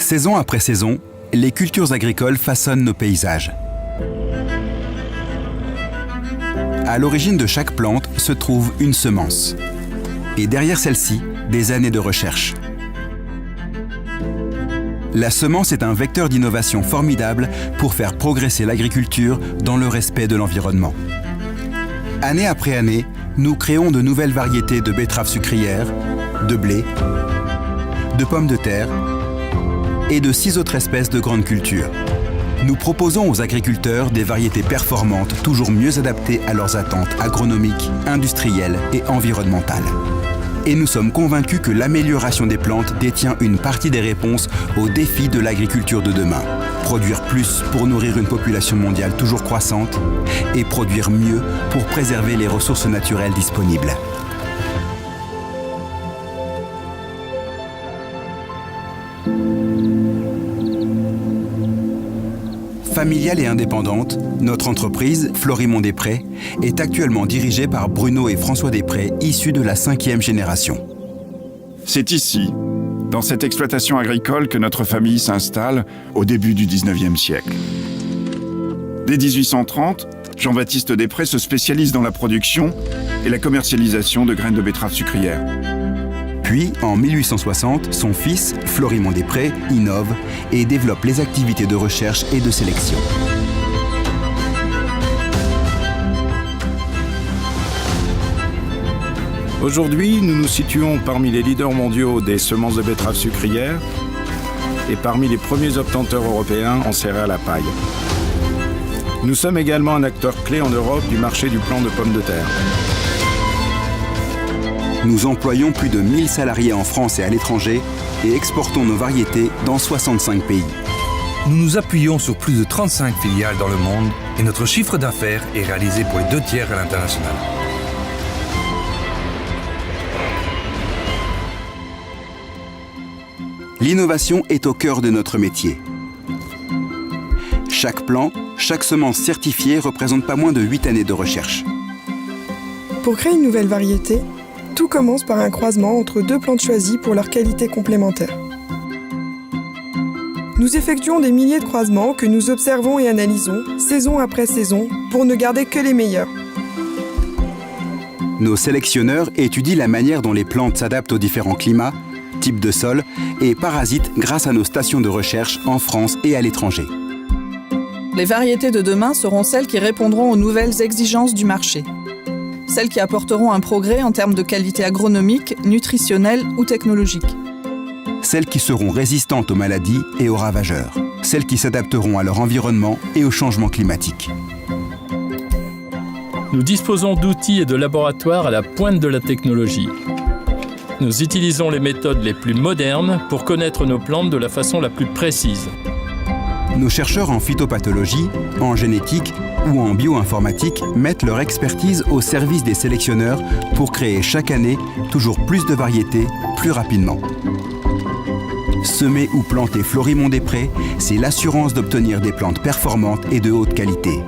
Saison après saison, les cultures agricoles façonnent nos paysages. À l'origine de chaque plante se trouve une semence. Et derrière celle-ci, des années de recherche. La semence est un vecteur d'innovation formidable pour faire progresser l'agriculture dans le respect de l'environnement. Année après année, nous créons de nouvelles variétés de betteraves sucrières, de blé, de pommes de terre et de 6 autres espèces de grandes cultures. Nous proposons aux agriculteurs des variétés performantes toujours mieux adaptées à leurs attentes agronomiques, industrielles et environnementales. Et nous sommes convaincus que l'amélioration des plantes détient une partie des réponses aux défis de l'agriculture de demain. Produire plus pour nourrir une population mondiale toujours croissante et produire mieux pour préserver les ressources naturelles disponibles. Familiale et indépendante, notre entreprise, Florimond-Després, est actuellement dirigée par Bruno et François Després, issus de la 5e génération. C'est ici, dans cette exploitation agricole, que notre famille s'installe au début du 19e siècle. Dès 1830, Jean-Baptiste Després se spécialise dans la production et la commercialisation de graines de betterave sucrière. Puis, en 1860, son fils, Florimond-Després, innove et développe les activités de recherche et de sélection. Aujourd'hui, nous nous situons parmi les leaders mondiaux des semences de betterave sucrière et parmi les premiers obtenteurs européens en céréales à paille. Nous sommes également un acteur clé en Europe du marché du plant de pommes de terre. Nous employons plus de 1000 salariés en France et à l'étranger et exportons nos variétés dans 65 pays. Nous nous appuyons sur plus de 35 filiales dans le monde et notre chiffre d'affaires est réalisé pour les 2/3 à l'international. L'innovation est au cœur de notre métier. Chaque plant, chaque semence certifiée représente pas moins de 8 années de recherche. Pour créer une nouvelle variété, tout commence par un croisement entre 2 plantes choisies pour leur qualité complémentaire. Nous effectuons des milliers de croisements que nous observons et analysons, saison après saison, pour ne garder que les meilleurs. Nos sélectionneurs étudient la manière dont les plantes s'adaptent aux différents climats, types de sol et parasites grâce à nos stations de recherche en France et à l'étranger. Les variétés de demain seront celles qui répondront aux nouvelles exigences du marché. Celles qui apporteront un progrès en termes de qualité agronomique, nutritionnelle ou technologique. Celles qui seront résistantes aux maladies et aux ravageurs. Celles qui s'adapteront à leur environnement et au changement climatique. Nous disposons d'outils et de laboratoires à la pointe de la technologie. Nous utilisons les méthodes les plus modernes pour connaître nos plantes de la façon la plus précise. Nos chercheurs en phytopathologie, en génétique ou en bioinformatique mettent leur expertise au service des sélectionneurs pour créer chaque année toujours plus de variétés, plus rapidement. Semer ou planter Florimond-Després, c'est l'assurance d'obtenir des plantes performantes et de haute qualité.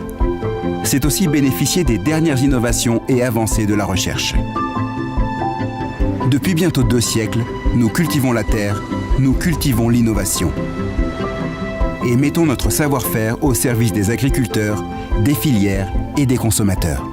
C'est aussi bénéficier des dernières innovations et avancées de la recherche. Depuis bientôt 2 siècles, nous cultivons la terre, nous cultivons l'innovation. Et mettons notre savoir-faire au service des agriculteurs, des filières et des consommateurs.